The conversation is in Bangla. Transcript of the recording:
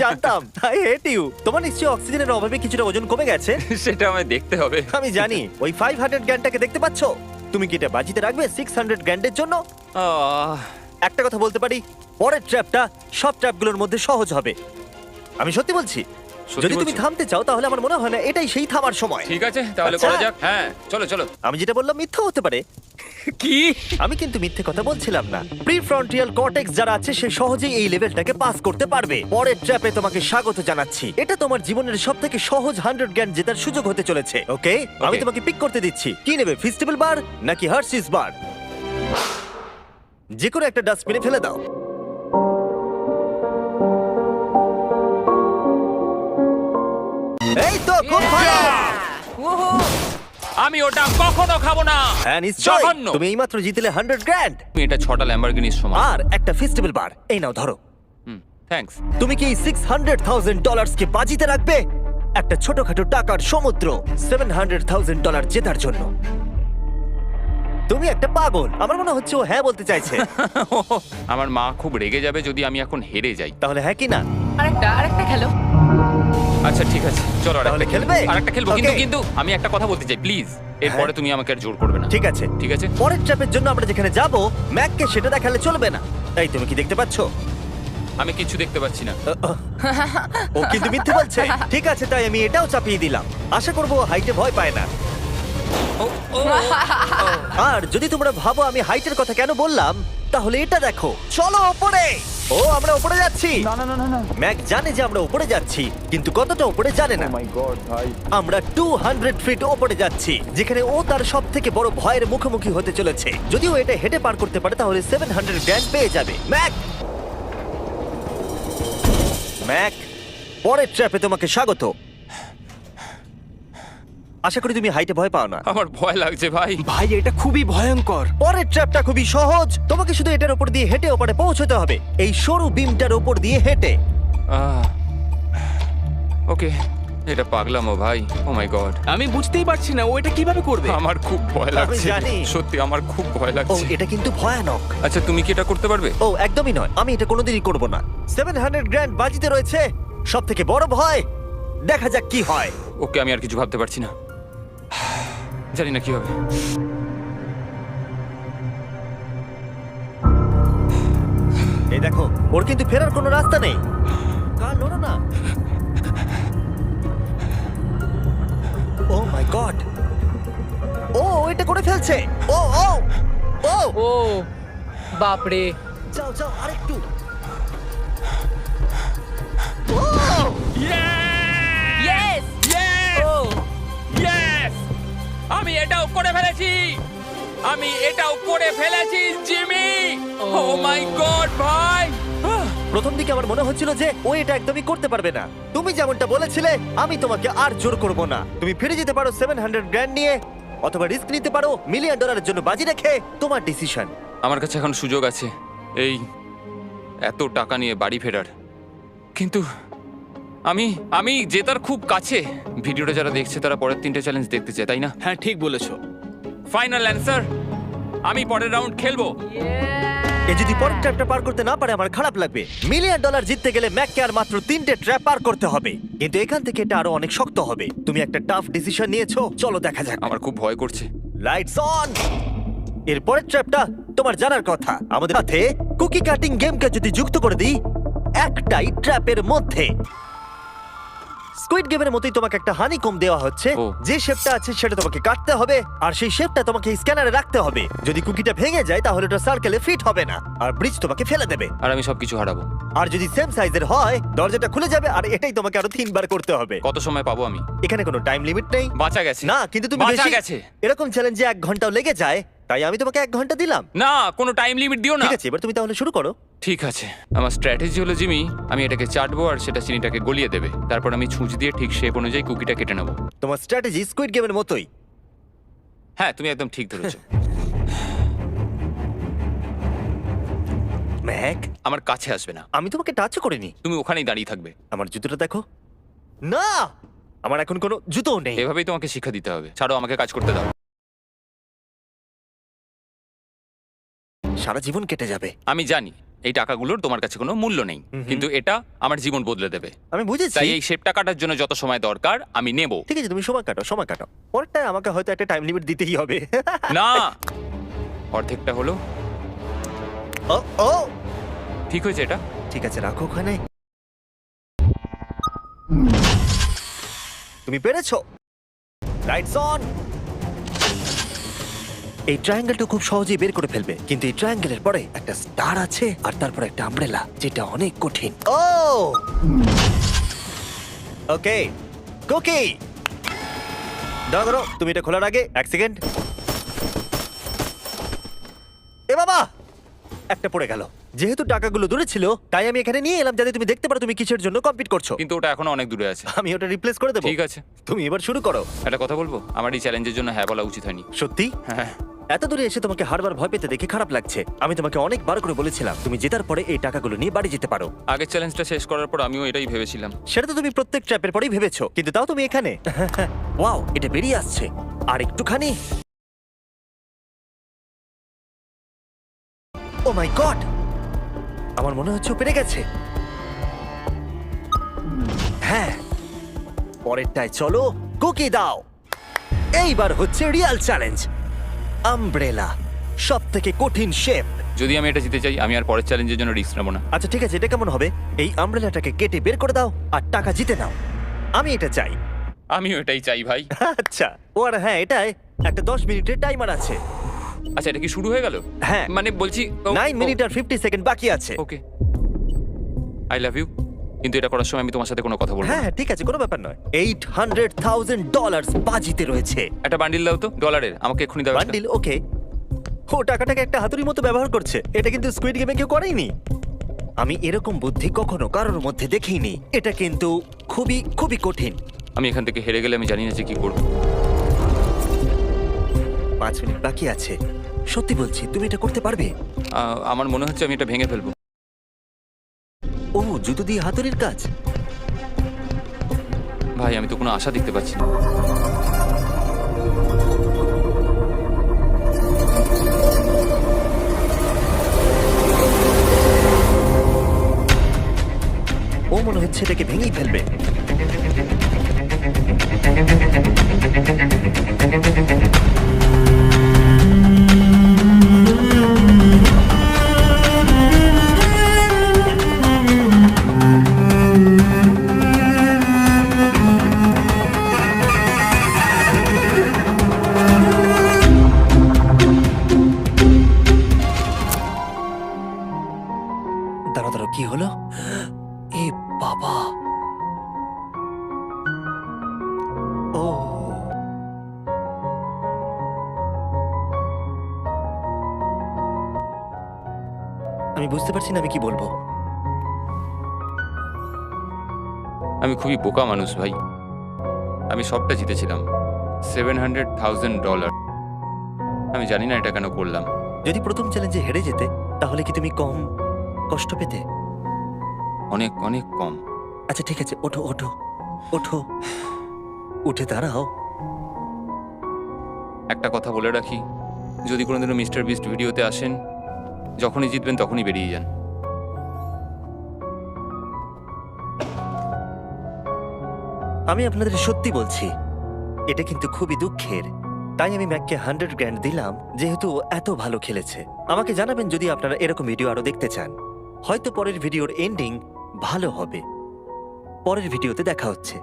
জানতাম। I hate you. তোমার নিশ্চয়ই অক্সিজেনের অভাবে কিছুটা ওজন কমে গেছে। সেটা আমায় দেখতে হবে। আমি জানি। ওই 500 গ্র্যান্ডটাকে দেখতে পাচ্ছো? তুমি কি এটা বাজিতে রাখবে 600 গ্র্যান্ডের জন্য? আহ, একটা কথা বলতে পারি, পরের ট্র্যাপটা সব ট্র্যাপগুলোর মধ্যে সহজ হবে। আমি সত্যি বলছি। সত্যি যদি তুমি বলছো? থামতে চাও তাহলে আমার মনে হয় না এটাই সেই থামার সময়। ঠিক আছে তাহলে আচ্ছা। করা যাক। হ্যাঁ চলো চলো। আমি যেটা বললাম মিথ্যা হতে পারে। কি? আমি কিন্তু মিথ্যে কথা বলছিলাম না। প্রিফ্রন্টিয়াল কর্টেক্স যারা আছে সে সহজেই এই লেভেলটাকে পাস করতে পারবে। পরের ট্র্যাপে তোমাকে স্বাগত জানাচ্ছি। এটা তোমার জীবনের সবথেকে সহজ 100 গ্র্যান্ড জেতার সুযোগ হতে চলেছে। ওকে, আমি Okay. তোমাকে পিক করতে দিচ্ছি। কি নেবে, ফেস্টিভ্যাল বার নাকি হার্শিস বার? যে কোনো একটা ডাস্টবিনে ফেলে দাও। এই তো খুব ভালো। আমি ওটা কখনো খাবো না। হ্যাঁ নিশ্চয়ই। জঘন্য। তুমি এইমাত্র জিতলে 100 গ্র্যান্ড তুমি এটা 6টা ল্যাম্বরগিনির সমান। আর একটা ফেস্টিভ্যাল বার। এই নাও ধরো। থ্যাঙ্কস। তুমি কি $600,000 কে বাজিতে রাখবে একটা ছোটখাটো টাকার সমুদ্র $700,000 জেতার জন্য? তুমি একটা পাগল। আমার মনে হচ্ছে ও হ্যাঁ বলতে চাইছে। আমার মা খুব রেগে যাবে যদি আমি এখন হেরে যাই। তাহলে হ্যাঁ কি না? আরেকটা খেলো। আচ্ছা ঠিক আছে চলো তাহলে খেলবে? আরেকটা খেলবো। কিন্তু Okay. কিন্তু আমি একটা কথা বলতে চাই প্লিজ। এরপরে তুমি আমাকে আর জোর করবে না। ঠিক আছে। ঠিক আছে। পরের ট্র্যাপের জন্য আমরা যেখানে যাব ম্যাককে সেটা দেখালে চলবে না। তাই তুমি কি দেখতে পাচ্ছো? আমি কিছু দেখতে পাচ্ছি না। ও কিন্তু মিথ্যে বলছে। ঠিক আছে, তাই আমি এটাও চাপিয়ে দিলাম। আশা করবো ও হাইটে ভয় পায় না। আর যদি তোমরা ভাবো আমি হাইটের কথা কেন বললাম, তাহলে এটা দেখো। চলো ওপরে। ও আমরা ওপরে যাচ্ছি। না না না না না ম্যাক জানে যে আমরা ওপরে যাচ্ছি, কিন্তু কতটা ওপরে জানে না। মাই গড ভাই আমরা 200 ফিট ওপরে যাচ্ছি, যেখানে ও তার সব থেকে বড় ভয়ের মুখোমুখি হতে চলেছে। যদি ও এটা হেঁটে পার করতে পারে তাহলে 700 গ্র্যান্ড পেয়ে যাবে। ম্যাক, ম্যাক, পরের ট্র্যাপে তোমাকে স্বাগত। আশা করি তুমি হাইটে ভয় পাও না। আমার ভয় লাগছে ভাই। ভাই এটা খুবই ভয়ঙ্কর পরের ট্র্যাপটা খুবই সহজ। তোমাকে শুধু এটার উপর দিয়ে হেঁটে ওপরে পৌঁছতে হবে, এই সরু বিমটার উপর দিয়ে হেঁটে। ওকে এটা পাগলামো ভাই। ও মাই গড। আমি বুঝতেই পারছি না ও এটা কিভাবে করবে আমার খুব ভয় লাগছে। জানি। সত্যি আমার খুব ভয় ও লাগছে। এটা কিন্তু ভয়ানক। আচ্ছা তুমি কি এটা করতে পারবে? ও একদমই নয়, আমি এটা কোনোদিনই করব না। 700 গ্র্যান্ড বাজিতে রয়েছে। সব থেকে বড় ভয়, দেখা যাক কি হয়। ওকে আমি আর কিছু ভাবতে পারছি না। জানি না কি হবে। এই দেখো, ওর কিন্তু ফেরার কোনো রাস্তা নেই। কাল নড়ো না। ও মাই গড, ও এটা করে ফেলছে। ও ও ও ও বাপরে। যাও যাও আরেকটু। ও ইয়েস। ও ইয়েস! আমি এটাও করে ফেলেছি। আমি এটাও করে ফেলেছি জিমি। ও মাই গড ভাই। প্রথম দিকে আমার মনে হচ্ছিল যে ও এটা একদমই করতে পারবে না। তুমি যেমনটা বলেছিলে, আমি তোমাকে আর জোর করব না। তুমি ফিরে যেতে পারো 700 গ্র্যান্ড নিয়ে, অথবা রিস্ক নিতে পারো $1 মিলিয়ন জন্য বাজি রেখে। তোমার ডিসিশন। আমার কাছে এখন সুযোগ আছে এই এত টাকা নিয়ে বাড়ি ফেরার। কিন্তু আমি আমি জেতার খুব কাছে। ভিডিওটা যারা দেখছে তারা পরের 3টে চ্যালেঞ্জ দেখতে চায় তাই না? হ্যাঁ ঠিক বলেছো ফাইনাল অ্যান্সার, আমি পরের রাউন্ড খেলবো। এ যদি পরের ট্র্যাপটা পার করতে না পারে আমার খারাপ লাগবে। $1 মিলিয়ন জিততে গেলে ম্যাককে আর মাত্র 3টে ট্র্যাপ পার করতে হবে, কিন্তু এখান থেকে এটা আরো অনেক শক্ত হবে। তুমি একটা টাফ ডিসিশন নিয়েছো, চলো দেখা যাক। আমার খুব ভয় করছে। Lights on. এর পরের ট্র্যাপটা তোমার জানার কথা। আমাদের সাথে কুকি কাটিং গেমকে যদি যুক্ত করে দিই একটাই ট্র্যাপের মধ্যে। স্কুইড গেমের মতোই তোমাকে একটা হানিকম দেওয়া হচ্ছে। ও। যে শেপটা আছে সেটা তোমাকে কাটতে হবে, আর সেই শেপটা তোমাকে স্ক্যানারে রাখতে হবে। যদি কুকিটা ভেঙে যায় তাহলে ওটা সার্কেলে ফিট হবে না, আর ব্রিজ তোমাকে ফেলে দেবে। আর আমি সবকিছু হারাবো। আর যদি সেম সাইজের হয় দরজাটা খুলে যাবে, আর এটাই তোমাকে আরো 3বার করতে হবে। কত সময় পাবো আমি? এখানে কোনো টাইম লিমিট নেই। বাঁচা গেছে। না, কিন্তু তুমি বাঁচা বেশি গেছে। এরকম চ্যালেঞ্জে 1 ঘন্টাও লেগে যায়, তাই আমি তোমাকে 1 ঘন্টা দিলাম। না কোনো টাইম লিমিট দিও না। ঠিক আছে, এবার তুমি তাহলে শুরু করো। ঠিক আছে, আমার স্ট্র্যাটেজি হলো জিমি, আমি এটাকে চাটবো আর সেটা চিনিটাকে গলিয়ে দেবে। তারপর আমি ছুঁচ দিয়ে ঠিক শেপ অনুযায়ী কুকিটা কেটে নেবো। তোমার স্ট্র্যাটেজি স্কুইড গেমের মতোই। হ্যাঁ তুমি একদম ঠিক ধরেছো। ম্যাক, আমার কাছে আসবে না। আমি তোমাকে টাচ করিনি। তুমি ওখানেই দাঁড়িয়ে থাকবে। আমার জুতোটা দেখো। না, আমার এখন কোনো জুতোও নেই। এভাবেই তোমাকে শিক্ষা দিতে হবে। ছাড়ো, আমাকে কাজ করতে দাও। সারা জীবন কেটে যাবে। আমি জানি, এই টাকাগুলোর তোমার কাছে কোনো মূল্য নেই, কিন্তু এটা আমার জীবন বদলে দেবে। আমি বুঝেছি। তাই এই শেপটা কাটার জন্য যত সময় দরকার আমি নেব। ঠিক আছে, তুমি সময় কাটো, সময় কাটো। পরেরটায় আমাকে হয়তো একটা টাইম লিমিট দিতেই হবে। না, অর্ধেকটা হলো। ও ও ঠিক হয়েছে এটা। ঠিক আছে, রাখো ওখানে। তুমি পেরেছো। Lights on. এই ট্রায়াঙ্গেলটা খুব সহজেই বের করে ফেলবে, কিন্তু এই ট্রায়াঙ্গেলের পরে একটা স্টার আছে আর তারপর একটা আমব্রেলা, যেটা অনেক কঠিন। ও ওকে, কুকি দাঁড়াও, তুমি এটা খোলার আগে 1 সেকেন্ড। এ বাবা, একটা পড়ে গেল। যেহেতু টাকাগুলো দূরে ছিল, তাই আমি এখানে নিয়ে এলাম যাতে তুমি দেখতে পারো তুমি কিসের জন্য কম্পিট করছো। কিন্তু ওটা এখনো অনেক দূরে আছে। আমি ওটা রিপ্লেস করে দেবো। ঠিক আছে, তুমি এবার শুরু করো। একটা কথা বলবো, আমার এই চ্যালেঞ্জের জন্য হ্যাঁ বলা উচিত হয়নি। সত্যি? হ্যাঁ, এত দূরে এসে তোমাকে হারবার ভয় পেতে দেখে খারাপ লাগছে। আমি তোমাকে অনেকবার করে বলেছিলাম তুমি জেতার পরে এই টাকাগুলো নিয়ে বাড়ি যেতে পারো। আগের চ্যালেঞ্জটা শেষ করার পর আমিও এটাই ভেবেছিলাম। সেটা তো তুমি প্রত্যেক ট্র্যাপের পরেই ভেবেছো, কিন্তু তাও তুমি এখানে। ওয়াও, এটা বেরিয়ে আসছে। আর একটুখানি। ও মাই গড, আমার মনে হচ্ছে ও পেরে গেছে। হ্যাঁ, পরেরটায় চলো, কুকি দাও। এইবার হচ্ছে রিয়েল চ্যালেঞ্জ, আমব্রেলা, সব থেকে কঠিন শেপ। যদি আমি এটা জিতে চাই, আমি আর পরের চ্যালেঞ্জের জন্য রিস্ক নেবো না। আচ্ছা ঠিক আছে, এটা কেমন হবে? এই আমব্রেলাটাকে কেটে বের করে দাও আর টাকা জিতে নাও। আমি এটা চাই। আমিও এটাই চাই ভাই। আচ্ছা, ও আর হ্যাঁ, এটায় একটা 10 মিনিটের টাইমার আছে। আচ্ছা, এটা কি শুরু হয়ে গেল? হ্যাঁ, মানে বলছি 9 মিনিট আর 50 সেকেন্ড বাকি আছে। ওকে, আই লাভ ইউ, কিন্তু এটা করার সময় আমি তোমার সাথে কোনো কথা বলবো না। হ্যাঁ ঠিক আছে, কোনো ব্যাপার নয়। $800,000 বাজিতে রয়েছে। একটা বান্ডিল দাও তো ডলারের, আমাকে এক্ষুনি দাও একটা। বান্ডিল? ওকে। ও টাকাটাকে একটা হাতুড়ির মতো ব্যবহার করছে। এটা কিন্তু স্কুইড গেমে কেউ করেনি। আমি এরকম বুদ্ধি কখনো কারোর মধ্যে দেখিনি। এটা কিন্তু খুবই খুবই কঠিন। আমি এখান থেকে হেরে গেলে আমি জানি না যে কি করবো। 5 মিনিট বাকি আছে। সত্যি বলছি, তুমি এটা করতে পারবে? আমার মনে হচ্ছে আমি এটা ভেঙে ফেলবো। ও, জুতো দিয়ে হাতুড়ির কাজ। ভাই, আমি তো কোনো আশা দেখতে পাচ্ছি না। ও মনে হচ্ছে এটাকে ভেঙেই ফেলবে। দাঁড়াও দাঁড়াও, কি হলো? এ বাবা, ও আমি বুঝতে পারছি না আমি কি বলবো। আমি খুবই বোকা মানুষ ভাই। আমি সবটা জিতেছিলাম, $700,000। আমি জানি না এটা কেন করলাম। যদি প্রথম চ্যালেঞ্জে হেরে যেতে, তাহলে কি তুমি কম কষ্ট পেতে? অনেক অনেক কম। আচ্ছা ঠিক আছে, ওঠো ওঠো ওঠো, উঠে দাঁড়াও। একটা কথা বলে রাখি, যদি কোনোদিনও মিস্টার বিস্ট ভিডিওতে আসেন, যখনই জিতবেন তখনই বেরিয়ে যান। আমি আপনাদের সত্যি বলছি, এটা কিন্তু খুবই দুঃখের। তাই আমি ম্যাককে 100 গ্র্যান্ড দিলাম, যেহেতু ও এত ভালো খেলেছে। আমাকে জানাবেন যদি আপনারা এরকম ভিডিও আরো দেখতে চান। হয়তো পরের ভিডিওর এন্ডিং ভালো হবে। পরের ভিডিওতে দেখা হচ্ছে।